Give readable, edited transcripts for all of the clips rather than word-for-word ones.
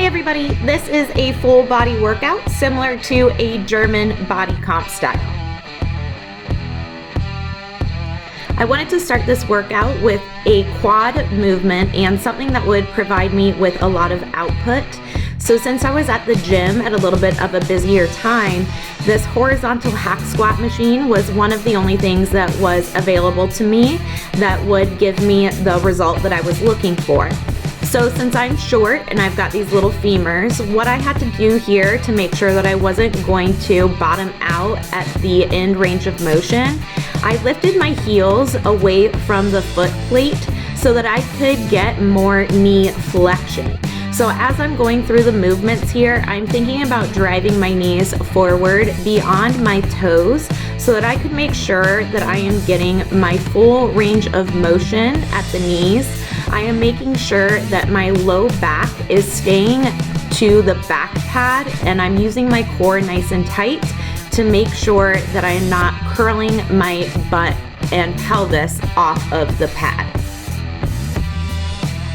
everybody, this is a full body workout similar to a German body comp style. I wanted to start this workout with a quad movement and something that would provide me with a lot of output. So since I was at the gym at a little bit of a busier time, this horizontal hack squat machine was one of the only things that was available to me that would give me the result that I was looking for. So since I'm short and I've got these little femurs, what I had to do here to make sure that I wasn't going to bottom out at the end range of motion, I lifted my heels away from the foot plate so that I could get more knee flexion. So as I'm going through the movements here, I'm thinking about driving my knees forward beyond my toes so that I could make sure that I am getting my full range of motion at the knees. I am making sure that my low back is staying to the back pad and I'm using my core nice and tight to make sure that I am not curling my butt and pelvis off of the pad.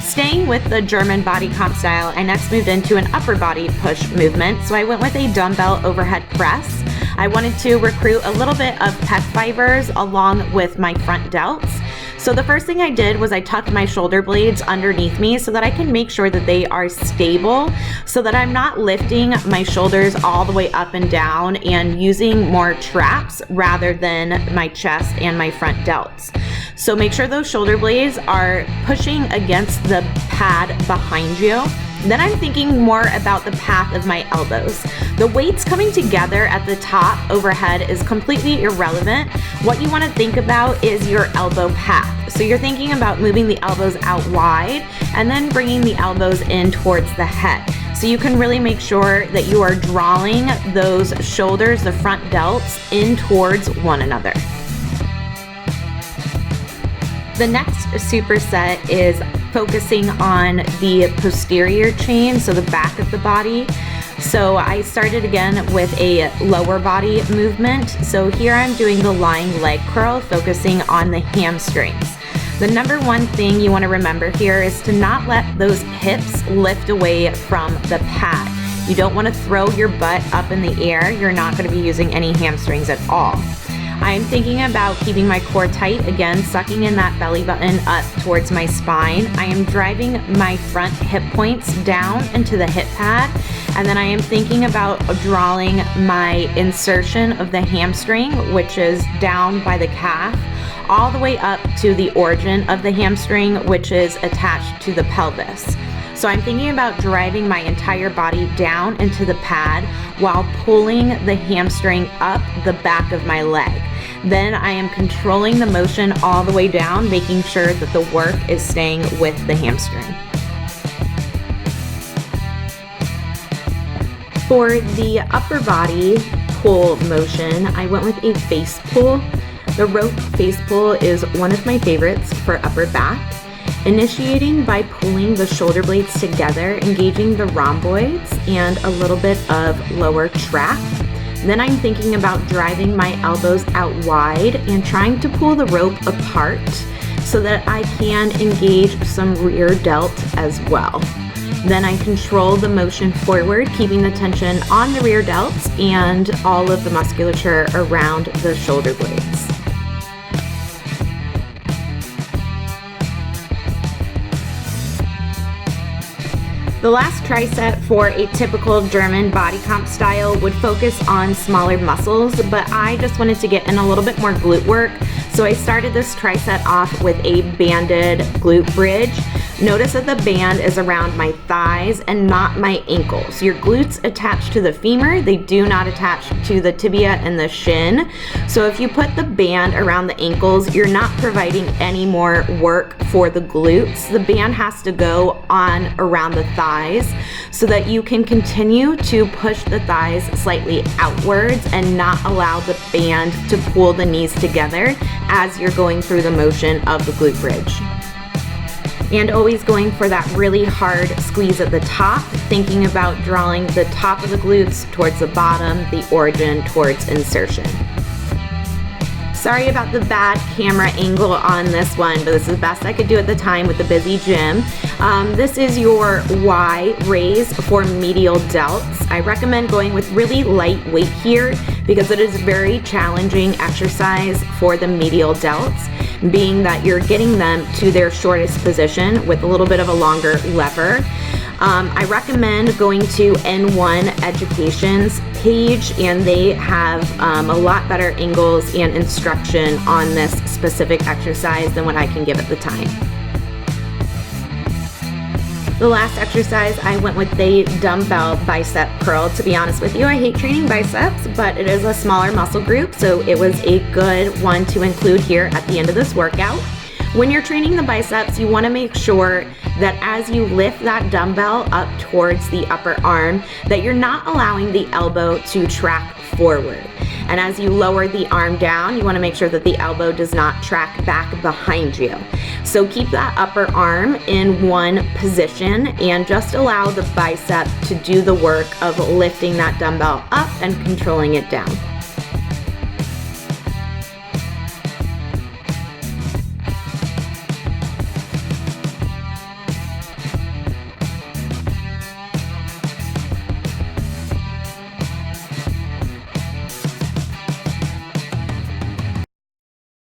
Staying with the German body comp style, I next moved into an upper body push movement. So I went with a dumbbell overhead press. I wanted to recruit a little bit of pec fibers along with my front delts. So the first thing I did was I tucked my shoulder blades underneath me so that I can make sure that they are stable so that I'm not lifting my shoulders all the way up and down and using more traps rather than my chest and my front delts. So make sure those shoulder blades are pushing against the pad behind you. Then I'm thinking more about the path of my elbows. The weights coming together at the top overhead is completely irrelevant. What you want to think about is your elbow path. So you're thinking about moving the elbows out wide and then bringing the elbows in towards the head. So you can really make sure that you are drawing those shoulders, the front delts, in towards one another. The next superset is focusing on the posterior chain, so the back of the body. So I started again with a lower body movement. So here I'm doing the lying leg curl, focusing on the hamstrings. The number one thing you want to remember here is to not let those hips lift away from the pad. You don't want to throw your butt up in the air. You're not going to be using any hamstrings at all. I'm thinking about keeping my core tight, again, sucking in that belly button up towards my spine. I am driving my front hip points down into the hip pad, and then I am thinking about drawing my insertion of the hamstring, which is down by the calf, all the way up to the origin of the hamstring, which is attached to the pelvis. So I'm thinking about driving my entire body down into the pad while pulling the hamstring up the back of my leg. Then I am controlling the motion all the way down, making sure that the work is staying with the hamstring. For the upper body pull motion, I went with a face pull. The rope face pull is one of my favorites for upper back. Initiating by pulling the shoulder blades together, engaging the rhomboids and a little bit of lower trap. Then I'm thinking about driving my elbows out wide and trying to pull the rope apart so that I can engage some rear delt as well. Then I control the motion forward, keeping the tension on the rear delts and all of the musculature around the shoulder blades. The last tricep for a typical German body comp style would focus on smaller muscles, but I just wanted to get in a little bit more glute work. So I started this tricep off with a banded glute bridge. Notice that the band is around my thighs and not my ankles. Your glutes attach to the femur, they do not attach to the tibia and the shin. So if you put the band around the ankles, you're not providing any more work for the glutes. The band has to go on around the thighs so that you can continue to push the thighs slightly outwards and not allow the band to pull the knees together as you're going through the motion of the glute bridge. And always going for that really hard squeeze at the top, thinking about drawing the top of the glutes towards the bottom, the origin towards insertion. Sorry about the bad camera angle on this one, but this is the best I could do at the time with the busy gym. This is your Y raise for medial delts. I recommend going with really light weight here because it is a very challenging exercise for the medial delts, being that you're getting them to their shortest position with a little bit of a longer lever. I recommend going to N1 Education's page, and they have a lot better angles and instruction on this specific exercise than what I can give at the time. The last exercise, I went with the dumbbell bicep curl. To be honest with you, I hate training biceps, but it is a smaller muscle group, so it was a good one to include here at the end of this workout. When you're training the biceps, you want to make sure that as you lift that dumbbell up towards the upper arm, that you're not allowing the elbow to track forward. And as you lower the arm down, you want to make sure that the elbow does not track back behind you. So keep that upper arm in one position and just allow the bicep to do the work of lifting that dumbbell up and controlling it down.